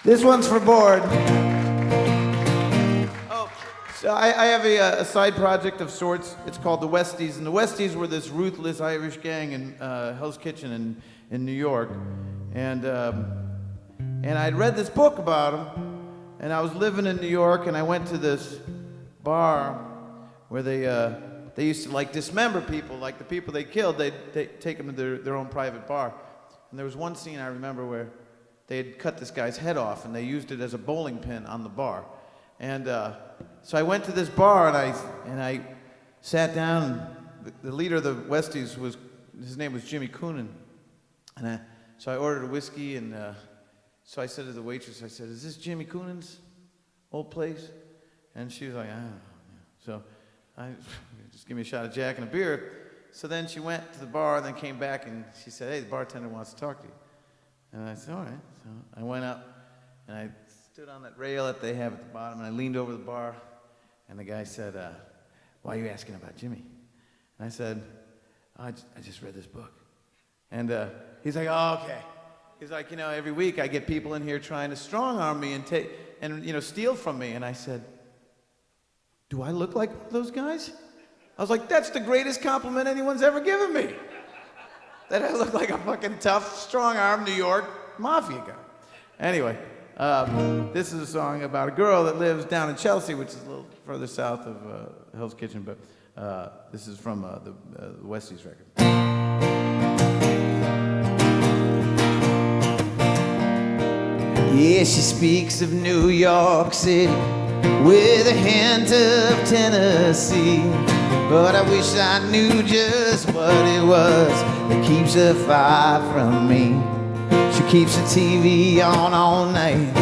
This one's for Bård. Oh, so I have a side project of sorts. It's called the Westies, and the Westies were this ruthless Irish gang in Hell's Kitchen in New York, and I'd read this book about them, and I was living in New York, and I went to this bar where they used to like dismember people, like the people they killed. They'd take them to their own private bar, and there was one scene I remember where they had cut this guy's head off, and they used it as a bowling pin on the bar. And so I went to this bar, and I sat down. And the leader of the Westies his name was Jimmy Coonan, and so I ordered a whiskey, and so I said to the waitress, I said, "Is this Jimmy Coonan's old place?" And she was like, "I don't know." So I just give me a shot of Jack and a beer. So then she went to the bar, and then came back, and she said, "Hey, the bartender wants to talk to you." And I said, "All right." So I went up, and I stood on that rail that they have at the bottom, and I leaned over the bar, and the guy said, "Why are you asking about Jimmy?" And I said, I just read this book." And he's like, "Oh, okay." He's like, "Every week I get people in here trying to strong-arm me and steal from me." And I said, "Do I look like one of those guys?" I was like, "That's the greatest compliment anyone's ever given me. That I look like a fucking tough, strong-armed New York mafia guy." Anyway, this is a song about a girl that lives down in Chelsea, which is a little further south of Hell's Kitchen, but this is from the Westies record. Yeah, she speaks of New York City with a hint of Tennessee, but I wish I knew just what it was that keeps her far from me. She keeps the TV on all night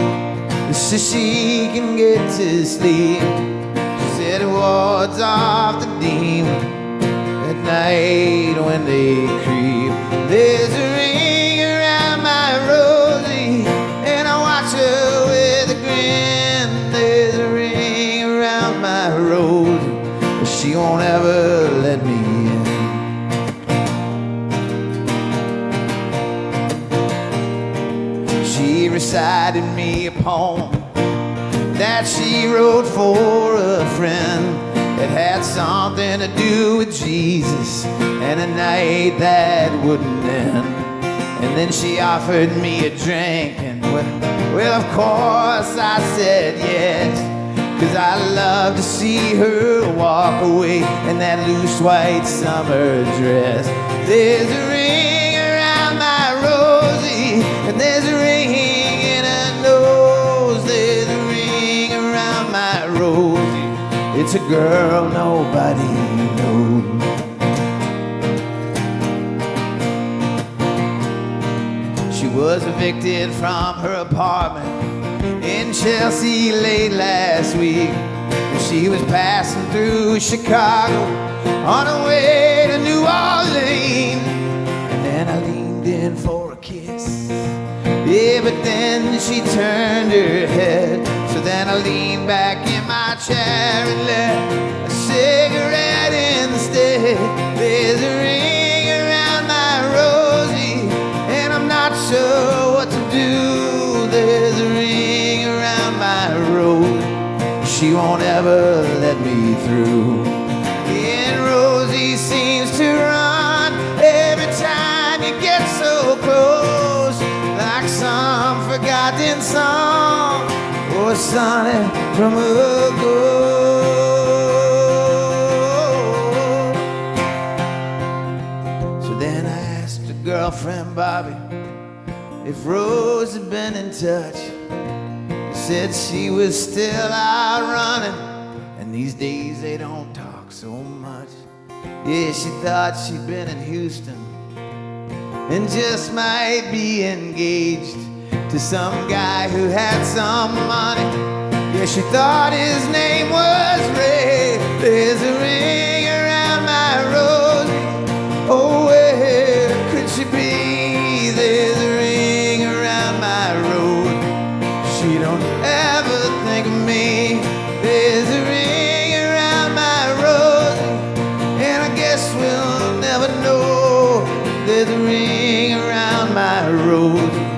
so she can get to sleep. She said it wards off the demon at night when they creep. There's a ring around my Rosie, and I watch her with a grin. There's a ring around my Rosie, but she won't ever let me in. She recited me a poem that she wrote for a friend. It had something to do with Jesus and a night that wouldn't end. And then she offered me a drink, and well, of course I said yes, 'cause I love to see her walk away in that loose white summer dress. There's a ring around my Rosie, and there's a ring in her nose. There's a ring around my Rosie. It's a girl nobody knows. She was evicted from her apartment in Chelsea late last week. She was passing through Chicago on her way to New Orleans. And then I leaned in for a kiss, yeah, but then she turned her head. So then I leaned back in my chair and lit a cigarette instead. There's a ring around my Rosie, and I'm not sure what to do. There's a ring around my Rosie, she won't ever let me through. And Rosie seems to run every time you get so close, like some forgotten song or a sonnet from a ghost. So then I asked her girlfriend Bobby if Rose had been in touch. She said she was still out running, and these days they don't talk so much. Yeah, she thought she'd been in Houston and just might be engaged to some guy who had some money. Yeah, she thought his name was Ray. There's a ring around my Rosie, oh, where could she be? There's a ring around my Rosie, she don't ever think of me. There's a ring around my Rosie, and I guess we'll never know. There's a ring around my Rosie,